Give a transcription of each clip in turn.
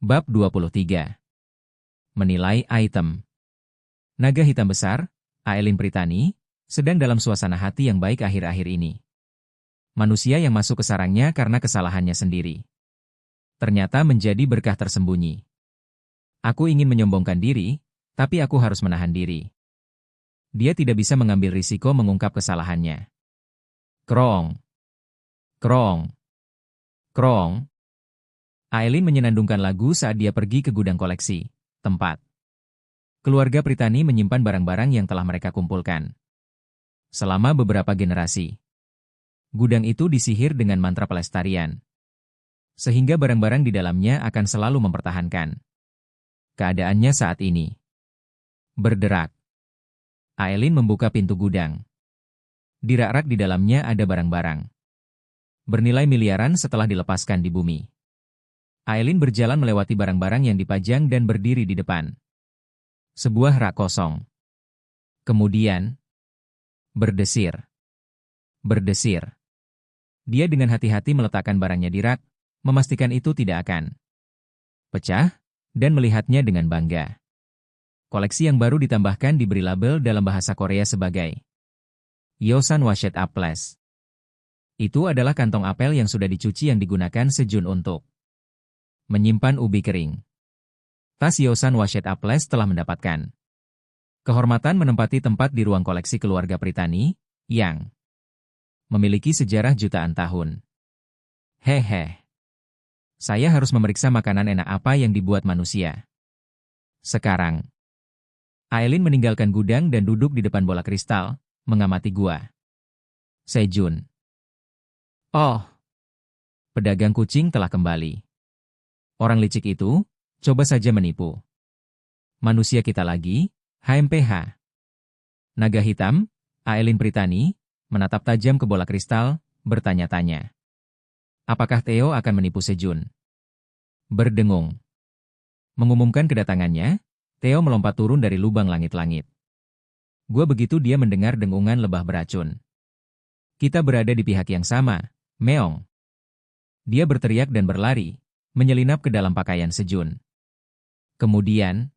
Bab 23. Menilai item. Naga hitam besar, Aelin Pritani, sedang dalam suasana hati yang baik akhir-akhir ini. Manusia yang masuk ke sarangnya karena kesalahannya sendiri. Ternyata menjadi berkah tersembunyi. Aku ingin menyombongkan diri, tapi aku harus menahan diri. Dia tidak bisa mengambil risiko mengungkap kesalahannya. Krong. Krong. Krong. Aelin menyenandungkan lagu saat dia pergi ke gudang koleksi, tempat keluarga Pritani menyimpan barang-barang yang telah mereka kumpulkan selama beberapa generasi. Gudang itu disihir dengan mantra pelestarian, sehingga barang-barang di dalamnya akan selalu mempertahankan keadaannya saat ini. Berderak. Aelin membuka pintu gudang. Di rak-rak di dalamnya ada barang-barang bernilai miliaran setelah dilepaskan di bumi. Aelin berjalan melewati barang-barang yang dipajang dan berdiri di depan sebuah rak kosong. Kemudian, berdesir. Berdesir. Dia dengan hati-hati meletakkan barangnya di rak, memastikan itu tidak akan pecah, dan melihatnya dengan bangga. Koleksi yang baru ditambahkan diberi label dalam bahasa Korea sebagai Yosan Washet Apples. Itu adalah kantong apel yang sudah dicuci yang digunakan Sejun untuk menyimpan ubi kering. Tas Yosan Washet Apples telah mendapatkan kehormatan menempati tempat di ruang koleksi keluarga Pritani, yang memiliki sejarah jutaan tahun. Hehe. Saya harus memeriksa makanan enak apa yang dibuat manusia. Sekarang, Aelin meninggalkan gudang dan duduk di depan bola kristal, mengamati gua. Sejun. Oh. Pedagang kucing telah kembali. Orang licik itu, coba saja menipu manusia kita lagi, HMPH. Naga hitam, Aelin Pritani, menatap tajam ke bola kristal, bertanya-tanya. Apakah Theo akan menipu Sejun? Berdengung. Mengumumkan kedatangannya, Theo melompat turun dari lubang langit-langit. Gua begitu dia mendengar dengungan lebah beracun. Kita berada di pihak yang sama, Meong. Dia berteriak dan berlari, menyelinap ke dalam pakaian Sejun. Kemudian,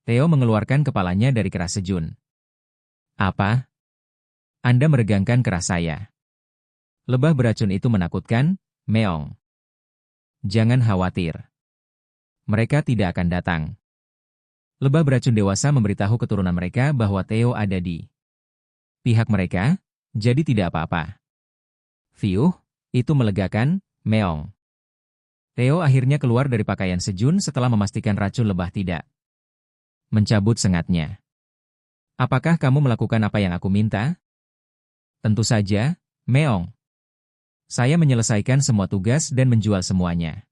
Theo mengeluarkan kepalanya dari keras Sejun. Apa? Anda meregangkan keras saya. Lebah beracun itu menakutkan, Meong. Jangan khawatir. Mereka tidak akan datang. Lebah beracun dewasa memberitahu keturunan mereka bahwa Theo ada di pihak mereka, jadi tidak apa-apa. Fiuh, itu melegakan, Meong. Theo akhirnya keluar dari pakaian Sejun setelah memastikan racun lebah tidak mencabut sengatnya. Apakah kamu melakukan apa yang aku minta? Tentu saja, Meong. Saya menyelesaikan semua tugas dan menjual semuanya.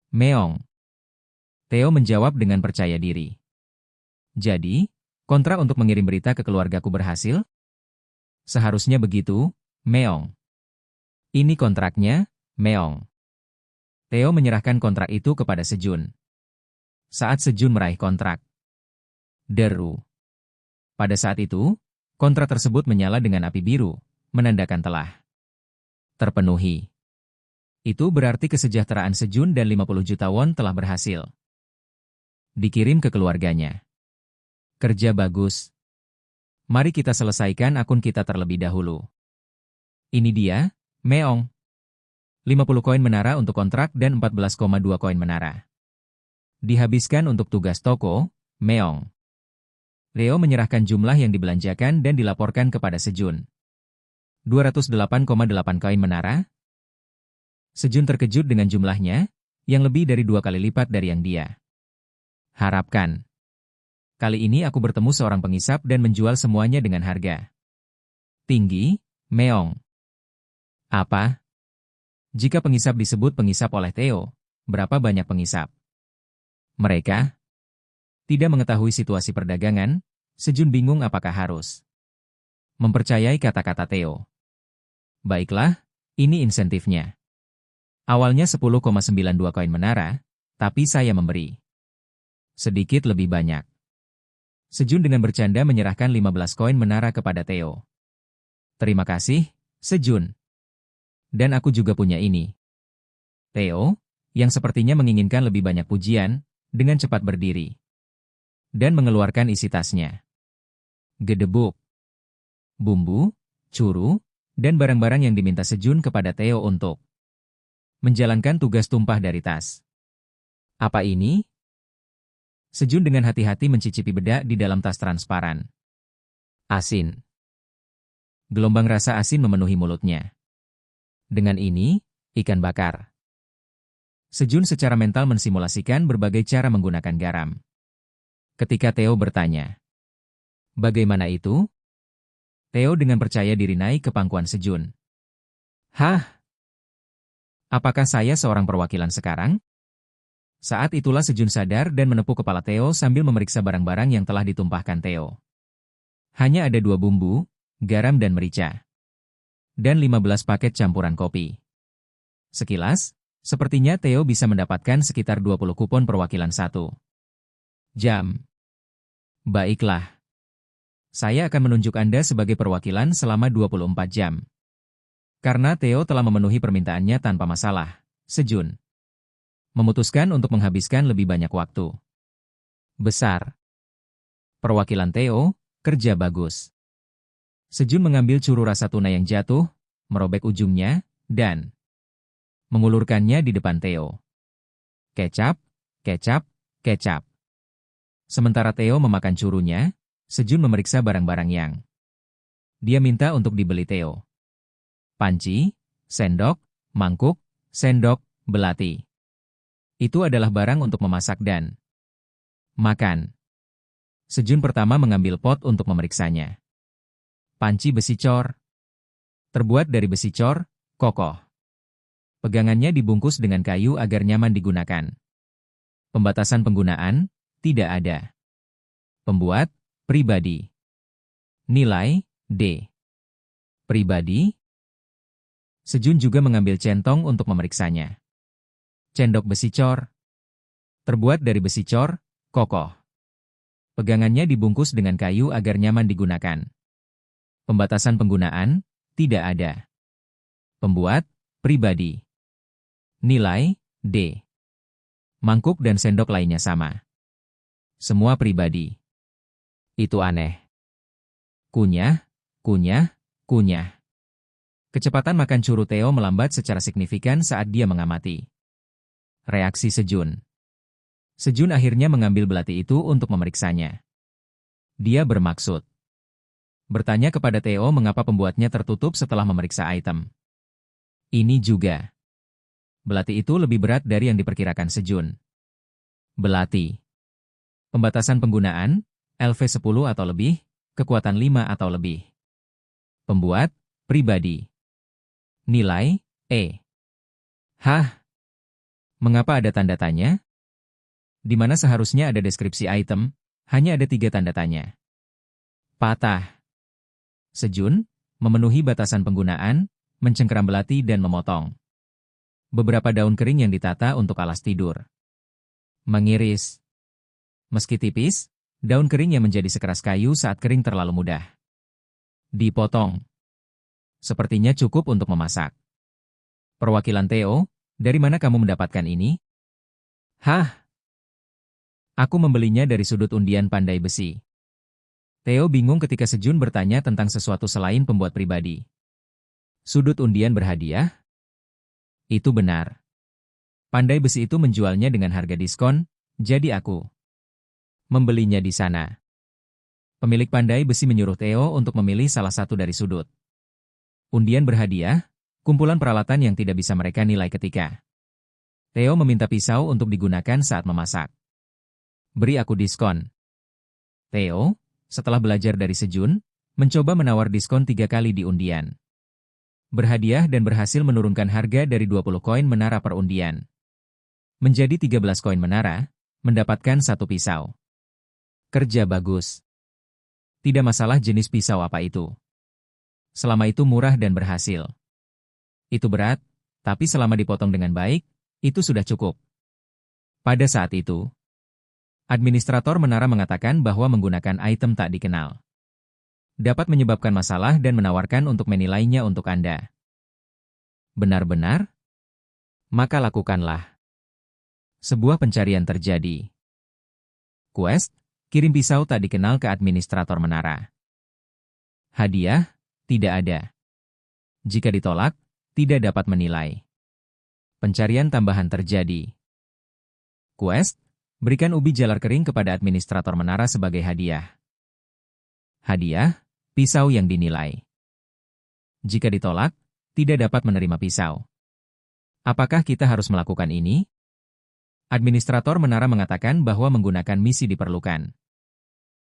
Meong. Theo menjawab dengan percaya diri. Jadi, kontrak untuk mengirim berita ke keluargaku berhasil? Seharusnya begitu, Meong. Ini kontraknya, Meong. Theo menyerahkan kontrak itu kepada Sejun. Saat Sejun meraih kontrak. Deru. Pada saat itu, kontrak tersebut menyala dengan api biru, menandakan telah terpenuhi. Itu berarti kesejahteraan Sejun dan 50 juta won telah berhasil dikirim ke keluarganya. Kerja bagus. Mari kita selesaikan akun kita terlebih dahulu. Ini dia, Meong. 50 koin menara untuk kontrak dan 14,2 koin menara dihabiskan untuk tugas toko, Meong. Leo menyerahkan jumlah yang dibelanjakan dan dilaporkan kepada Sejun. 208,8 koin menara. Sejun terkejut dengan jumlahnya, yang lebih dari 2 kali lipat dari yang dia harapkan. Kali ini aku bertemu seorang pengisap dan menjual semuanya dengan harga tinggi, Meong. Apa? Jika pengisap disebut pengisap oleh Theo, berapa banyak pengisap? Mereka tidak mengetahui situasi perdagangan. Sejun bingung apakah harus mempercayai kata-kata Theo. Baiklah, ini insentifnya. Awalnya 10,92 koin menara, tapi saya memberi sedikit lebih banyak. Sejun dengan bercanda menyerahkan 15 koin menara kepada Theo. Terima kasih, Sejun. Dan aku juga punya ini. Theo, yang sepertinya menginginkan lebih banyak pujian, dengan cepat berdiri dan mengeluarkan isi tasnya. Gedebuk. Bumbu, curu, dan barang-barang yang diminta Sejun kepada Theo untuk menjalankan tugas tumpah dari tas. Apa ini? Sejun dengan hati-hati mencicipi bedak di dalam tas transparan. Asin. Gelombang rasa asin memenuhi mulutnya. Dengan ini, ikan bakar. Sejun secara mental mensimulasikan berbagai cara menggunakan garam. Ketika Theo bertanya, "Bagaimana itu?" Theo dengan percaya diri naik ke pangkuan Sejun. "Hah? Apakah saya seorang perwakilan sekarang?" Saat itulah Sejun sadar dan menepuk kepala Theo sambil memeriksa barang-barang yang telah ditumpahkan Theo. Hanya ada 2 bumbu, garam dan merica. Dan 15 paket campuran kopi. Sekilas, sepertinya Theo bisa mendapatkan sekitar 20 kupon perwakilan 1 jam. Baiklah. Saya akan menunjuk Anda sebagai perwakilan selama 24 jam. Karena Theo telah memenuhi permintaannya tanpa masalah, Sejun memutuskan untuk menghabiskan lebih banyak waktu. Besar. Perwakilan Theo, kerja bagus. Sejun mengambil curu rasa tuna yang jatuh, merobek ujungnya, dan mengulurkannya di depan Theo. Kecap, kecap, kecap. Sementara Theo memakan curunya, Sejun memeriksa barang-barang yang dia minta untuk dibeli Theo. Panci, sendok, mangkuk, sendok, belati. Itu adalah barang untuk memasak dan makan. Sejun pertama mengambil pot untuk memeriksanya. Panci besi cor. Terbuat dari besi cor, kokoh. Pegangannya dibungkus dengan kayu agar nyaman digunakan. Pembatasan penggunaan, tidak ada. Pembuat, pribadi. Nilai, D. Pribadi. Sejun juga mengambil centong untuk memeriksanya. Cendok besi cor. Terbuat dari besi cor, kokoh. Pegangannya dibungkus dengan kayu agar nyaman digunakan. Pembatasan penggunaan, tidak ada. Pembuat, pribadi. Nilai, D. Mangkuk dan sendok lainnya sama. Semua pribadi. Itu aneh. Kunyah, kunyah, kunyah. Kecepatan makan curu Theo melambat secara signifikan saat dia mengamati reaksi Sejun. Sejun akhirnya mengambil belati itu untuk memeriksanya. Dia bermaksud bertanya kepada Theo mengapa pembuatnya tertutup setelah memeriksa item. Ini juga. Belati itu lebih berat dari yang diperkirakan Sejun. Belati. Pembatasan penggunaan, LV10 atau lebih, kekuatan 5 atau lebih. Pembuat, pribadi. Nilai, E. Hah? Mengapa ada tanda tanya? Di mana seharusnya ada deskripsi item, hanya ada 3 tanda tanya. Patah. Sejun, memenuhi batasan penggunaan, mencengkeram belati dan memotong beberapa daun kering yang ditata untuk alas tidur. Mengiris. Meski tipis, daun kering yang menjadi sekeras kayu saat kering terlalu mudah dipotong. Sepertinya cukup untuk memasak. Perwakilan Theo, dari mana kamu mendapatkan ini? Hah? Aku membelinya dari sudut undian pandai besi. Theo bingung ketika Sejun bertanya tentang sesuatu selain pembuat pribadi. Sudut undian berhadiah? Itu benar. Pandai besi itu menjualnya dengan harga diskon, jadi aku membelinya di sana. Pemilik pandai besi menyuruh Theo untuk memilih salah satu dari sudut undian berhadiah, kumpulan peralatan yang tidak bisa mereka nilai ketika Theo meminta pisau untuk digunakan saat memasak. Beri aku diskon. Theo, setelah belajar dari Sejun, mencoba menawar diskon 3 kali di undian berhadiah dan berhasil menurunkan harga dari 20 koin menara per undian menjadi 13 koin menara, mendapatkan 1 pisau. Kerja bagus. Tidak masalah jenis pisau apa itu. Selama itu murah dan berhasil. Itu berat, tapi selama dipotong dengan baik, itu sudah cukup. Pada saat itu, administrator menara mengatakan bahwa menggunakan item tak dikenal dapat menyebabkan masalah dan menawarkan untuk menilainya untuk Anda. Benar-benar? Maka lakukanlah. Sebuah pencarian terjadi. Quest, kirim pisau tak dikenal ke administrator menara. Hadiah, tidak ada. Jika ditolak, tidak dapat menilai. Pencarian tambahan terjadi. Quest, berikan ubi jalar kering kepada administrator menara sebagai hadiah. Hadiah, pisau yang dinilai. Jika ditolak, tidak dapat menerima pisau. Apakah kita harus melakukan ini? Administrator menara mengatakan bahwa menggunakan misi diperlukan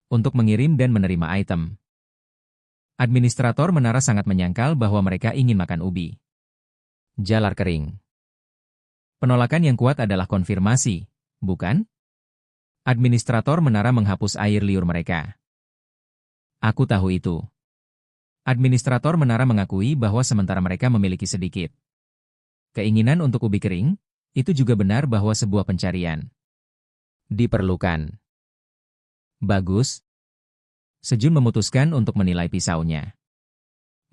untuk mengirim dan menerima item. Administrator menara sangat menyangkal bahwa mereka ingin makan ubi jalar kering. Penolakan yang kuat adalah konfirmasi, bukan? Administrator menara menghapus air liur mereka. Aku tahu itu. Administrator menara mengakui bahwa sementara mereka memiliki sedikit keinginan untuk ubi kering, itu juga benar bahwa sebuah pencarian diperlukan. Bagus. Sejun memutuskan untuk menilai pisaunya.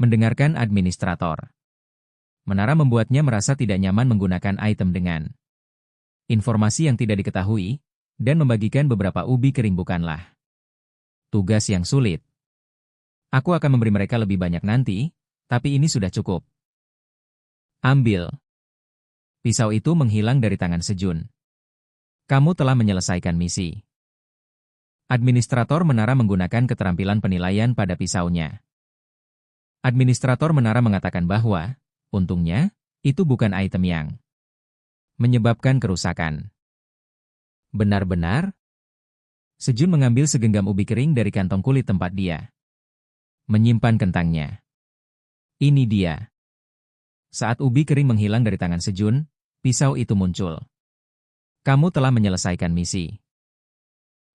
Mendengarkan administrator. Menara membuatnya merasa tidak nyaman menggunakan item dengan informasi yang tidak diketahui, dan membagikan beberapa ubi kering bukanlah tugas yang sulit. Aku akan memberi mereka lebih banyak nanti, tapi ini sudah cukup. Ambil. Pisau itu menghilang dari tangan Sejun. Kamu telah menyelesaikan misi. Administrator menara menggunakan keterampilan penilaian pada pisaunya. Administrator menara mengatakan bahwa, untungnya, itu bukan item yang menyebabkan kerusakan. Benar-benar? Sejun mengambil segenggam ubi kering dari kantong kulit tempat dia menyimpan kentangnya. Ini dia. Saat ubi kering menghilang dari tangan Sejun, pisau itu muncul. Kamu telah menyelesaikan misi.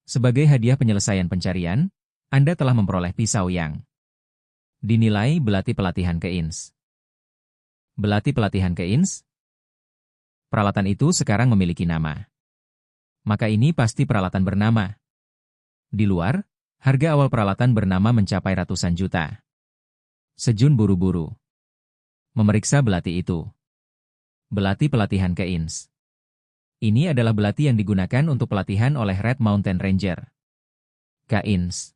Sebagai hadiah penyelesaian pencarian, Anda telah memperoleh pisau yang dinilai belati pelatihan Keins. Belati pelatihan Keins? Peralatan itu sekarang memiliki nama. Maka ini pasti peralatan bernama. Di luar, harga awal peralatan bernama mencapai ratusan juta. Sejun buru-buru memeriksa belati itu. Belati pelatihan Keins. Ini adalah belati yang digunakan untuk pelatihan oleh Red Mountain Ranger. Keins.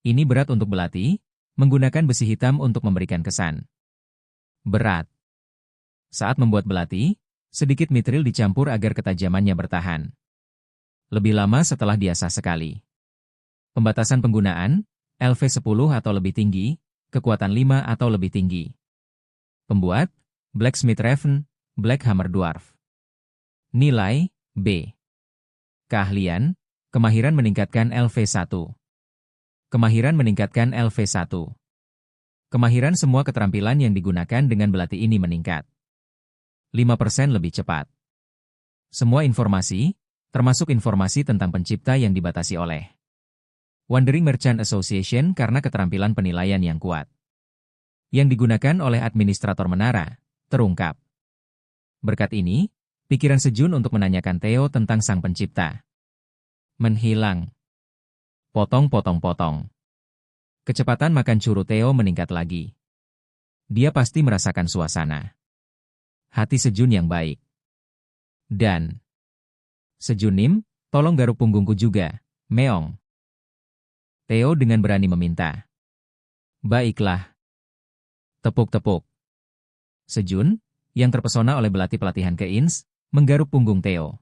Ini berat untuk belati, menggunakan besi hitam untuk memberikan kesan berat. Saat membuat belati, sedikit mitril dicampur agar ketajamannya bertahan lebih lama setelah diasah sekali. Pembatasan penggunaan, LV10 atau lebih tinggi, kekuatan 5 atau lebih tinggi. Pembuat, Blacksmith Raven, Black Hammer Dwarf. Nilai, B. Keahlian, kemahiran meningkatkan LV1. Kemahiran meningkatkan LV1. Kemahiran semua keterampilan yang digunakan dengan belati ini meningkat 5% lebih cepat. Semua informasi, termasuk informasi tentang pencipta yang dibatasi oleh Wandering Merchant Association karena keterampilan penilaian yang kuat yang digunakan oleh administrator menara, terungkap. Berkat ini, pikiran Sejun untuk menanyakan Theo tentang sang pencipta menghilang. Potong-potong-potong. Kecepatan makan curu Theo meningkat lagi. Dia pasti merasakan suasana hati Sejun yang baik. Dan Sejunim, tolong garuk punggungku juga, Meong. Theo dengan berani meminta. Baiklah. Tepuk-tepuk. Sejun, yang terpesona oleh belati pelatihan Keins, menggaruk punggung Theo.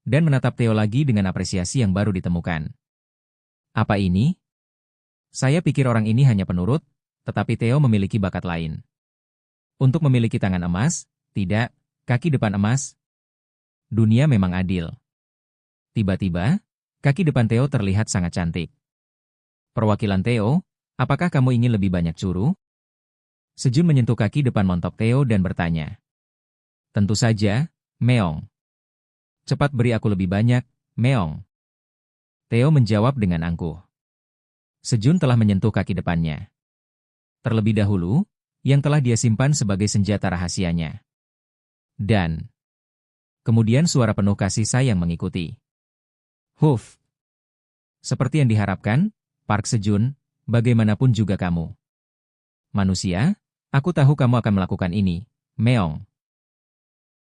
Dan menatap Theo lagi dengan apresiasi yang baru ditemukan. Apa ini? Saya pikir orang ini hanya penurut, tetapi Theo memiliki bakat lain. Untuk memiliki tangan emas, tidak, kaki depan emas. Dunia memang adil. Tiba-tiba, kaki depan Theo terlihat sangat cantik. Perwakilan Theo, apakah kamu ingin lebih banyak curu? Sejun menyentuh kaki depan montok Theo dan bertanya. Tentu saja, Meong. Cepat beri aku lebih banyak, Meong. Theo menjawab dengan angkuh. Sejun telah menyentuh kaki depannya. Terlebih dahulu, yang telah dia simpan sebagai senjata rahasianya. Dan kemudian suara penuh kasih sayang mengikuti. Huf. Seperti yang diharapkan, Park Sejun, bagaimanapun juga kamu. Manusia, aku tahu kamu akan melakukan ini, Meong.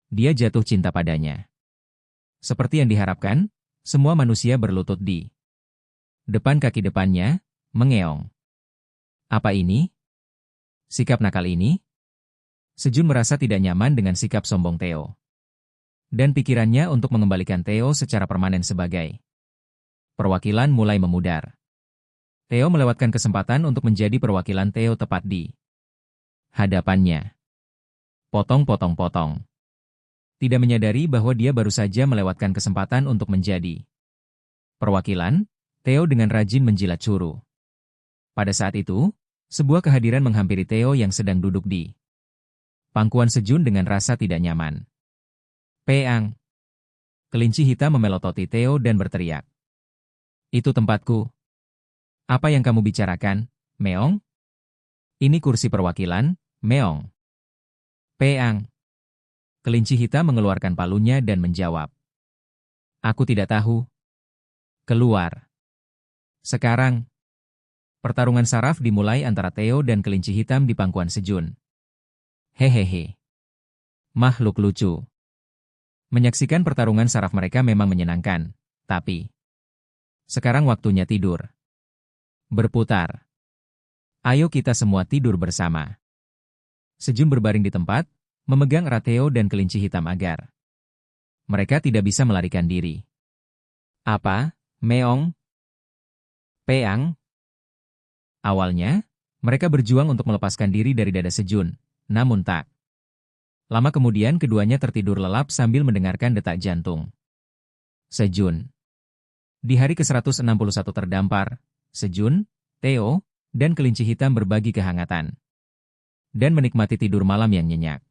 Dia jatuh cinta padanya. Seperti yang diharapkan, semua manusia berlutut di depan kaki depannya, mengeong. Apa ini? Sikap nakal ini? Sejun merasa tidak nyaman dengan sikap sombong Theo. Dan pikirannya untuk mengembalikan Theo secara permanen sebagai perwakilan mulai memudar. Theo melewatkan kesempatan untuk menjadi perwakilan Theo tepat di hadapannya. Potong. Tidak menyadari bahwa dia baru saja melewatkan kesempatan untuk menjadi perwakilan, Theo dengan rajin menjilat curu. Pada saat itu, sebuah kehadiran menghampiri Theo yang sedang duduk di pangkuan Sejun dengan rasa tidak nyaman. Peang. Kelinci hitam memelototi Theo dan berteriak. Itu tempatku. Apa yang kamu bicarakan, Meong? Ini kursi perwakilan, Meong. Peang. Kelinci hitam mengeluarkan palunya dan menjawab. Aku tidak tahu. Keluar. Sekarang. Pertarungan saraf dimulai antara Theo dan kelinci hitam di pangkuan Sejun. Hehehe. Makhluk lucu. Menyaksikan pertarungan saraf mereka memang menyenangkan, tapi sekarang waktunya tidur. Berputar. Ayo kita semua tidur bersama. Sejun berbaring di tempat, memegang erat Theo dan kelinci hitam agar mereka tidak bisa melarikan diri. Apa, Meong? Peang? Awalnya, mereka berjuang untuk melepaskan diri dari dada Sejun, namun tak lama kemudian keduanya tertidur lelap sambil mendengarkan detak jantung Sejun. Di hari ke-161 terdampar, Sejun, Theo, dan kelinci hitam berbagi kehangatan dan menikmati tidur malam yang nyenyak.